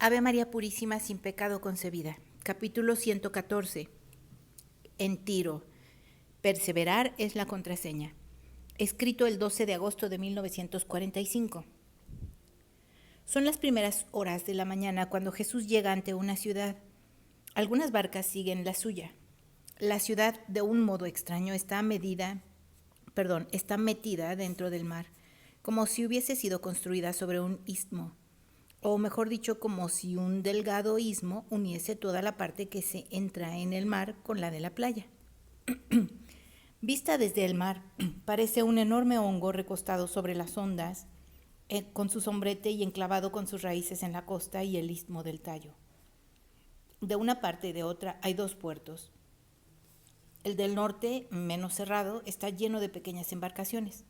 Ave María Purísima sin pecado concebida. Capítulo 114. En Tiro. Perseverar es la contraseña. Escrito el 12 de agosto de 1945. Son las primeras horas de la mañana cuando Jesús llega ante una ciudad. Algunas barcas siguen la suya. La ciudad, de un modo extraño, está metida dentro del mar, como si hubiese sido construida sobre un istmo. O mejor dicho, como si un delgado istmo uniese toda la parte que se entra en el mar con la de la playa. Vista desde el mar, parece un enorme hongo recostado sobre las ondas, con su sombrete y enclavado con sus raíces en la costa y el istmo del tallo. De una parte y de otra hay dos puertos. El del norte, menos cerrado, está lleno de pequeñas embarcaciones.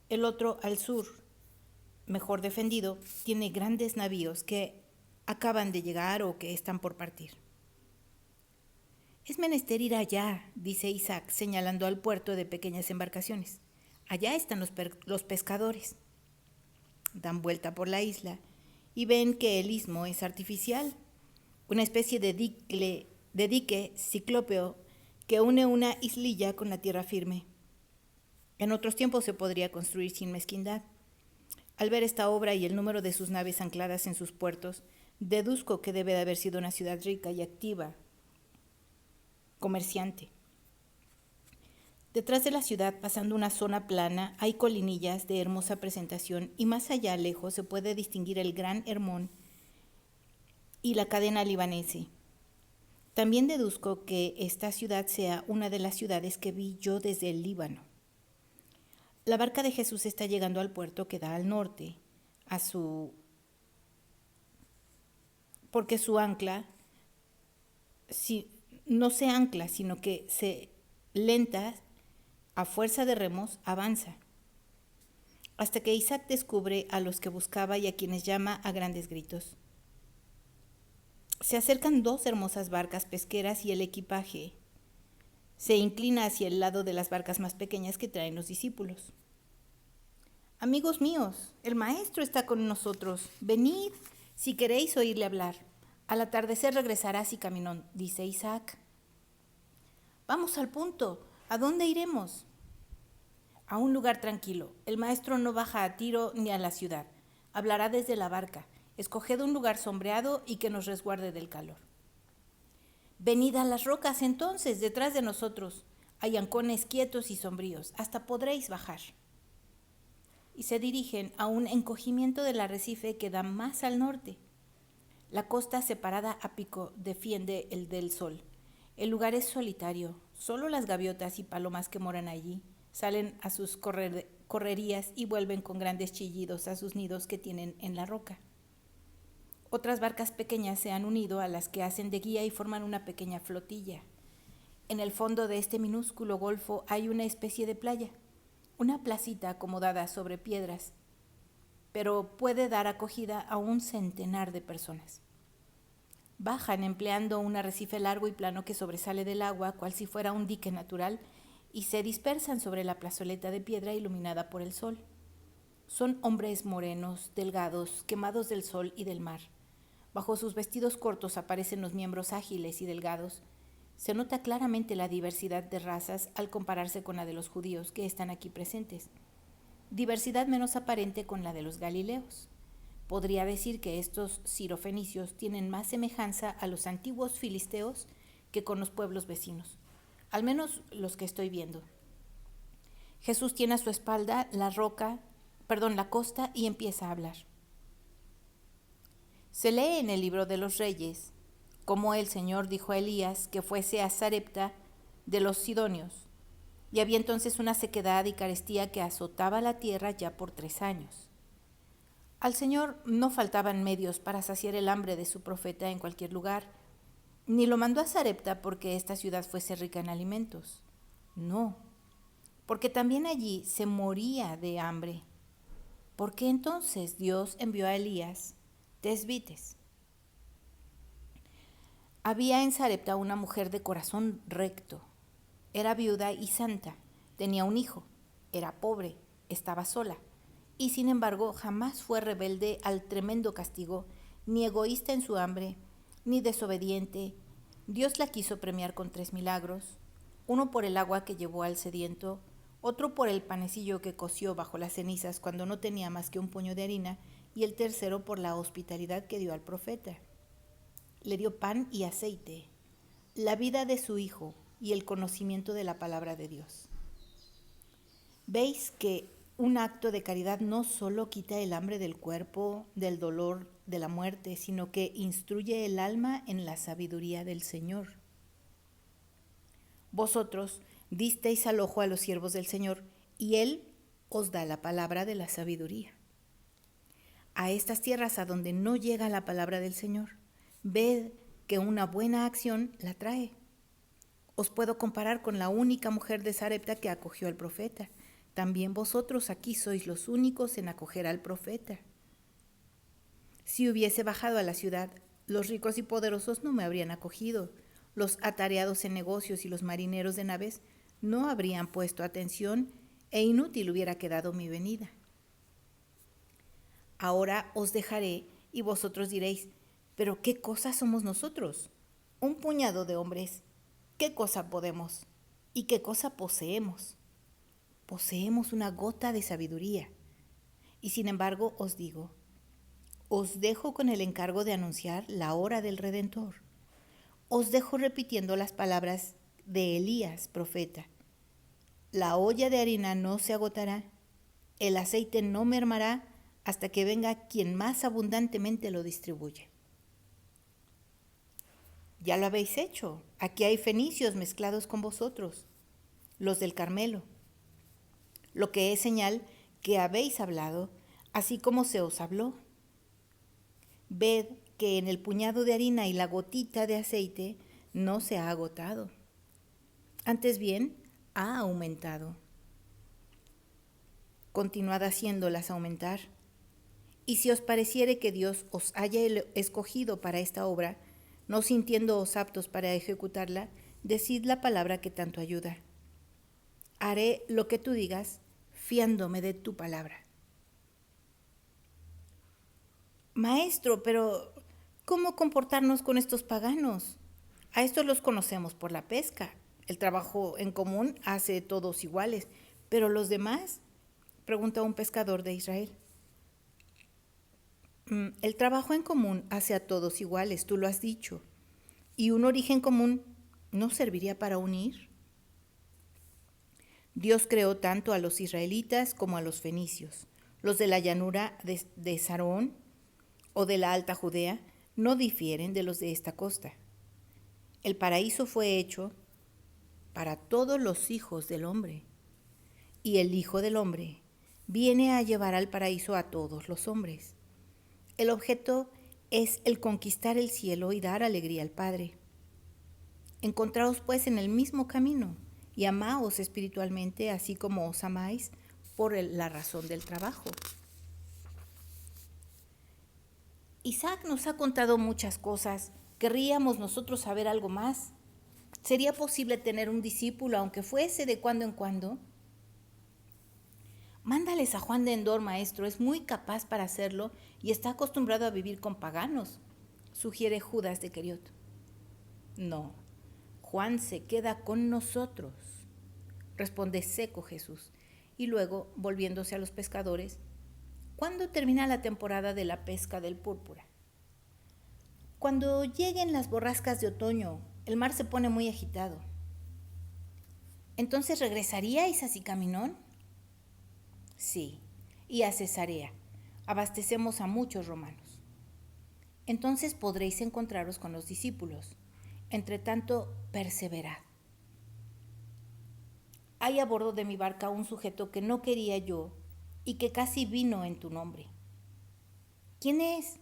El otro, al sur, mejor defendido, tiene grandes navíos que acaban de llegar o que están por partir. Es menester ir allá, dice Isaac, señalando al puerto de pequeñas embarcaciones. Allá están los pescadores. Dan vuelta por la isla y ven que el istmo es artificial, una especie de dique ciclópeo que une una islilla con la tierra firme. En otros tiempos se podría construir sin mezquindad. Al ver esta obra y el número de sus naves ancladas en sus puertos, deduzco que debe de haber sido una ciudad rica y activa, comerciante. Detrás de la ciudad, pasando una zona plana, hay colinillas de hermosa presentación y más allá, lejos, se puede distinguir el Gran Hermón y la cadena libanesa. También deduzco que esta ciudad sea una de las ciudades que vi yo desde el Líbano. La barca de Jesús está llegando al puerto que da al norte, porque su ancla no se ancla, sino que lenta, a fuerza de remos, avanza, hasta que Isaac descubre a los que buscaba y a quienes llama a grandes gritos. Se acercan dos hermosas barcas pesqueras y el equipaje se inclina hacia el lado de las barcas más pequeñas que traen los discípulos. Amigos míos, el maestro está con nosotros. Venid, si queréis oírle hablar. Al atardecer regresará si caminó, dice Isaac. Vamos al punto. ¿A dónde iremos? A un lugar tranquilo. El maestro no baja a Tiro ni a la ciudad. Hablará desde la barca. Escoged un lugar sombreado y que nos resguarde del calor. Venid a las rocas entonces, detrás de nosotros. Hay ancones quietos y sombríos. Hasta podréis bajar. Y se dirigen a un encogimiento del arrecife que da más al norte. La costa separada a pico defiende el del sol. El lugar es solitario. Solo las gaviotas y palomas que moran allí salen a sus correrías y vuelven con grandes chillidos a sus nidos que tienen en la roca. Otras barcas pequeñas se han unido a las que hacen de guía y forman una pequeña flotilla. En el fondo de este minúsculo golfo hay una especie de playa, una placita acomodada sobre piedras, pero puede dar acogida a 100 de personas. Bajan empleando un arrecife largo y plano que sobresale del agua, cual si fuera un dique natural, y se dispersan sobre la plazoleta de piedra iluminada por el sol. Son hombres morenos, delgados, quemados del sol y del mar. Bajo sus vestidos cortos aparecen los miembros ágiles y delgados. Se nota claramente la diversidad de razas al compararse con la de los judíos que están aquí presentes. Diversidad menos aparente con la de los galileos. Podría decir que estos sirofenicios tienen más semejanza a los antiguos filisteos que con los pueblos vecinos, al menos los que estoy viendo. Jesús tiene a su espalda la costa y empieza a hablar. Se lee en el libro de los Reyes cómo el Señor dijo a Elías que fuese a Sarepta de los Sidonios, y había entonces una sequedad y carestía que azotaba la tierra ya por 3 años. Al Señor no faltaban medios para saciar el hambre de su profeta en cualquier lugar, ni lo mandó a Sarepta porque esta ciudad fuese rica en alimentos. No, porque también allí se moría de hambre. ¿Por qué entonces Dios envió a Elías Tesbites? Había en Sarepta una mujer de corazón recto. Era viuda y santa, tenía un hijo, era pobre, estaba sola, y sin embargo jamás fue rebelde al tremendo castigo ni egoísta en su hambre, ni desobediente. Dios la quiso premiar con 3 milagros, uno por el agua que llevó al sediento, otro por el panecillo que coció bajo las cenizas cuando no tenía más que un puño de harina, y el tercero por la hospitalidad que dio al profeta. Le dio pan y aceite, la vida de su hijo y el conocimiento de la palabra de Dios. ¿Veis que un acto de caridad no solo quita el hambre del cuerpo, del dolor, de la muerte, sino que instruye el alma en la sabiduría del Señor? Vosotros disteis al ojo a los siervos del Señor, y Él os da la palabra de la sabiduría. A estas tierras a donde no llega la palabra del Señor, ved que una buena acción la trae. Os puedo comparar con la única mujer de Sarepta que acogió al profeta. También vosotros aquí sois los únicos en acoger al profeta. Si hubiese bajado a la ciudad, los ricos y poderosos no me habrían acogido. Los atareados en negocios y los marineros de naves no habrían puesto atención e inútil hubiera quedado mi venida. Ahora os dejaré y vosotros diréis, ¿pero qué cosa somos nosotros? Un puñado de hombres. ¿Qué cosa podemos? ¿Y qué cosa poseemos? Poseemos una gota de sabiduría. Y sin embargo os digo, os dejo con el encargo de anunciar la hora del Redentor. Os dejo repitiendo las palabras de Elías, profeta. La olla de harina no se agotará, el aceite no mermará hasta que venga quien más abundantemente lo distribuye. Ya lo habéis hecho. Aquí hay fenicios mezclados con vosotros, los del Carmelo. Lo que es señal que habéis hablado, así como se os habló. Ved que en el puñado de harina y la gotita de aceite no se ha agotado. Antes bien, ha aumentado. Continuad haciéndolas aumentar. Y si os pareciere que Dios os haya escogido para esta obra, no sintiéndoos aptos para ejecutarla, decid la palabra que tanto ayuda. Haré lo que tú digas, fiándome de tu palabra. Maestro, pero ¿cómo comportarnos con estos paganos? A estos los conocemos por la pesca. El trabajo en común hace todos iguales, pero los demás, preguntó un pescador de Israel. El trabajo en común hace a todos iguales, tú lo has dicho. ¿Y un origen común no serviría para unir? Dios creó tanto a los israelitas como a los fenicios. Los de la llanura de Sarón o de la alta Judea no difieren de los de esta costa. El paraíso fue hecho para todos los hijos del hombre, y el Hijo del Hombre viene a llevar al paraíso a todos los hombres. El objeto es el conquistar el cielo y dar alegría al Padre. Encontraos pues en el mismo camino y amaos espiritualmente así como os amáis por la razón del trabajo. Isaac nos ha contado muchas cosas. ¿Querríamos nosotros saber algo más? ¿Sería posible tener un discípulo, aunque fuese de cuando en cuando? Mándales a Juan de Endor, maestro, es muy capaz para hacerlo y está acostumbrado a vivir con paganos, sugiere Judas de Queriot. No, Juan se queda con nosotros, responde seco Jesús, y luego, volviéndose a los pescadores, ¿cuándo termina la temporada de la pesca del púrpura? Cuando lleguen las borrascas de otoño, el mar se pone muy agitado. ¿Entonces regresaríais a Sicaminón? Sí, y a Cesarea. Abastecemos a muchos romanos. Entonces podréis encontraros con los discípulos. Entre tanto, perseverad. Hay a bordo de mi barca un sujeto que no quería yo y que casi vino en tu nombre. ¿Quién es?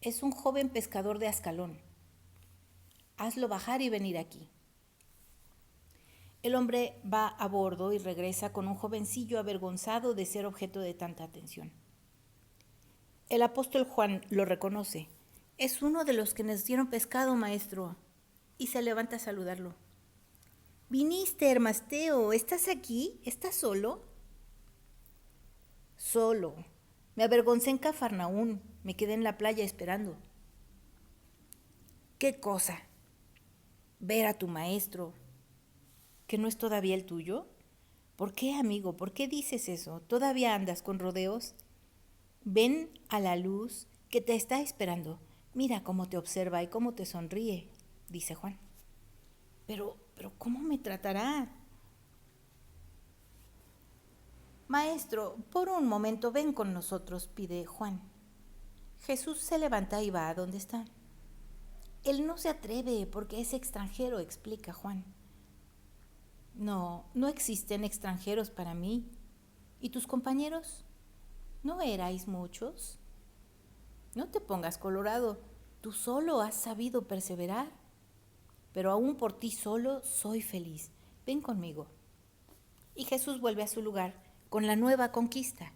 Es un joven pescador de Ascalón. Hazlo bajar y venir aquí. El hombre va a bordo y regresa con un jovencillo avergonzado de ser objeto de tanta atención. El apóstol Juan lo reconoce. Es uno de los que nos dieron pescado, maestro, y se levanta a saludarlo. Viniste, Hermasteo, ¿estás aquí? ¿Estás solo? Solo. Me avergoncé en Cafarnaún. Me quedé en la playa esperando. ¿Qué cosa? Ver a tu maestro, ¿que no es todavía el tuyo? ¿Por qué, amigo? ¿Por qué dices eso? ¿Todavía andas con rodeos? Ven a la luz que te está esperando. Mira cómo te observa y cómo te sonríe, dice Juan. Pero, ¿cómo me tratará? Maestro, por un momento ven con nosotros, pide Juan. Jesús se levanta y va a donde está. Él no se atreve porque es extranjero, explica Juan. No, no existen extranjeros para mí. ¿Y tus compañeros? ¿No erais muchos? No te pongas colorado, tú solo has sabido perseverar, pero aún por ti solo soy feliz. Ven conmigo. Y Jesús vuelve a su lugar con la nueva conquista.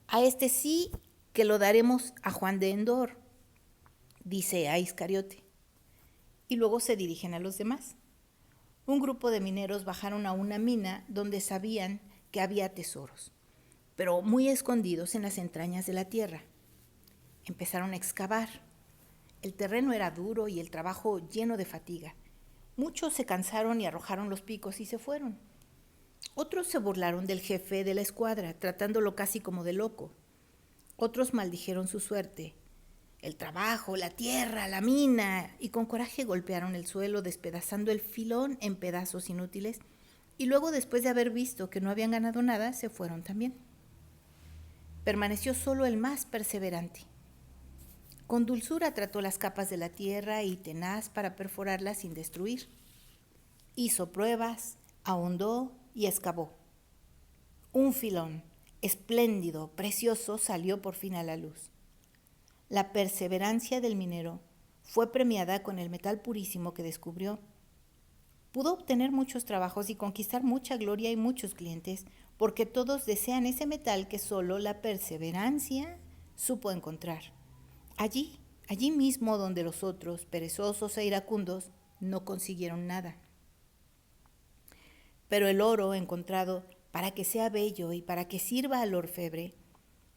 A este sí que lo daremos a Juan de Endor, dice a Iscariote. Y luego se dirigen a los demás. Un grupo de mineros bajaron a una mina donde sabían que había tesoros, pero muy escondidos en las entrañas de la tierra. Empezaron a excavar. El terreno era duro y el trabajo lleno de fatiga. Muchos se cansaron y arrojaron los picos y se fueron. Otros se burlaron del jefe de la escuadra, tratándolo casi como de loco. Otros maldijeron su suerte, el trabajo, la tierra, la mina, y con coraje golpearon el suelo, despedazando el filón en pedazos inútiles, y luego, después de haber visto que no habían ganado nada, se fueron también. Permaneció solo el más perseverante. Con dulzura trató las capas de la tierra y tenaz para perforarlas sin destruir. Hizo pruebas, ahondó y excavó. Un filón, espléndido, precioso, salió por fin a la luz. La perseverancia del minero fue premiada con el metal purísimo que descubrió. Pudo obtener muchos trabajos y conquistar mucha gloria y muchos clientes, porque todos desean ese metal que solo la perseverancia supo encontrar. Allí mismo donde los otros, perezosos e iracundos, no consiguieron nada. Pero el oro encontrado para que sea bello y para que sirva al orfebre,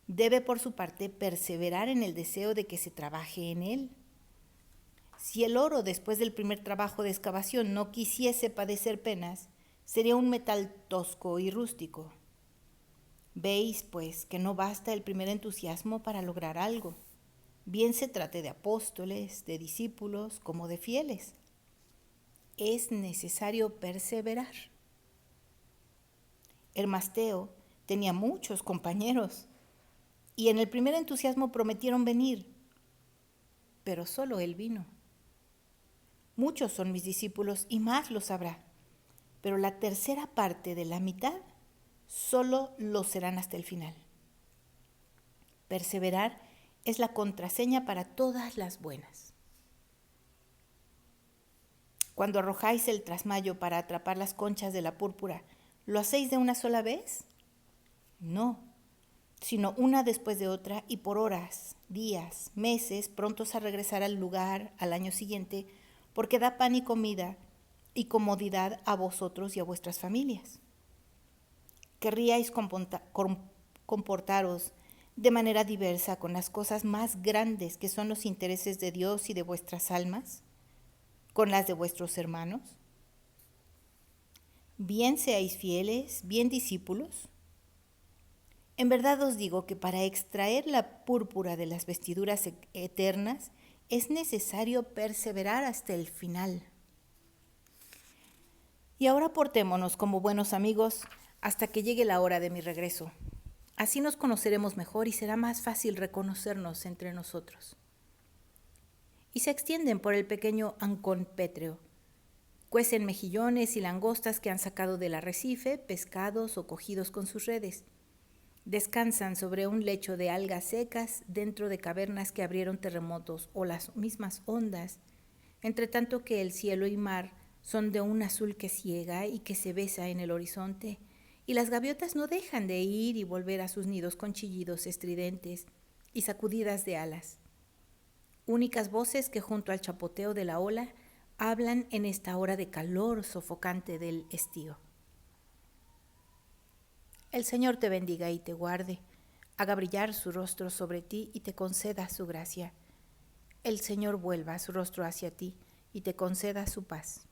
debe por su parte perseverar en el deseo de que se trabaje en él. Si el oro, después del primer trabajo de excavación, no quisiese padecer penas, sería un metal tosco y rústico. Veis, pues, que no basta el primer entusiasmo para lograr algo, bien se trate de apóstoles, de discípulos, como de fieles. Es necesario perseverar. Hermasteo tenía muchos compañeros, y en el primer entusiasmo prometieron venir, pero solo él vino. Muchos son mis discípulos y más los habrá, pero la tercera parte de la mitad solo lo serán hasta el final. Perseverar es la contraseña para todas las buenas. Cuando arrojáis el trasmayo para atrapar las conchas de la púrpura, ¿lo hacéis de una sola vez? No, sino una después de otra y por horas, días, meses, prontos a regresar al lugar al año siguiente, porque da pan y comida y comodidad a vosotros y a vuestras familias. ¿Querríais comportaros de manera diversa con las cosas más grandes que son los intereses de Dios y de vuestras almas? ¿Con las de vuestros hermanos? Bien seáis fieles, bien discípulos. En verdad os digo que para extraer la púrpura de las vestiduras eternas es necesario perseverar hasta el final. Y ahora portémonos como buenos amigos hasta que llegue la hora de mi regreso. Así nos conoceremos mejor y será más fácil reconocernos entre nosotros. Y se extienden por el pequeño ancón pétreo. Cuecen mejillones y langostas que han sacado del arrecife, pescados o cogidos con sus redes. Descansan sobre un lecho de algas secas dentro de cavernas que abrieron terremotos o las mismas ondas, entre tanto que el cielo y mar son de un azul que ciega y que se besa en el horizonte, y las gaviotas no dejan de ir y volver a sus nidos con chillidos estridentes y sacudidas de alas. Únicas voces que junto al chapoteo de la ola hablan en esta hora de calor sofocante del estío. El Señor te bendiga y te guarde, haga brillar su rostro sobre ti y te conceda su gracia. El Señor vuelva su rostro hacia ti y te conceda su paz.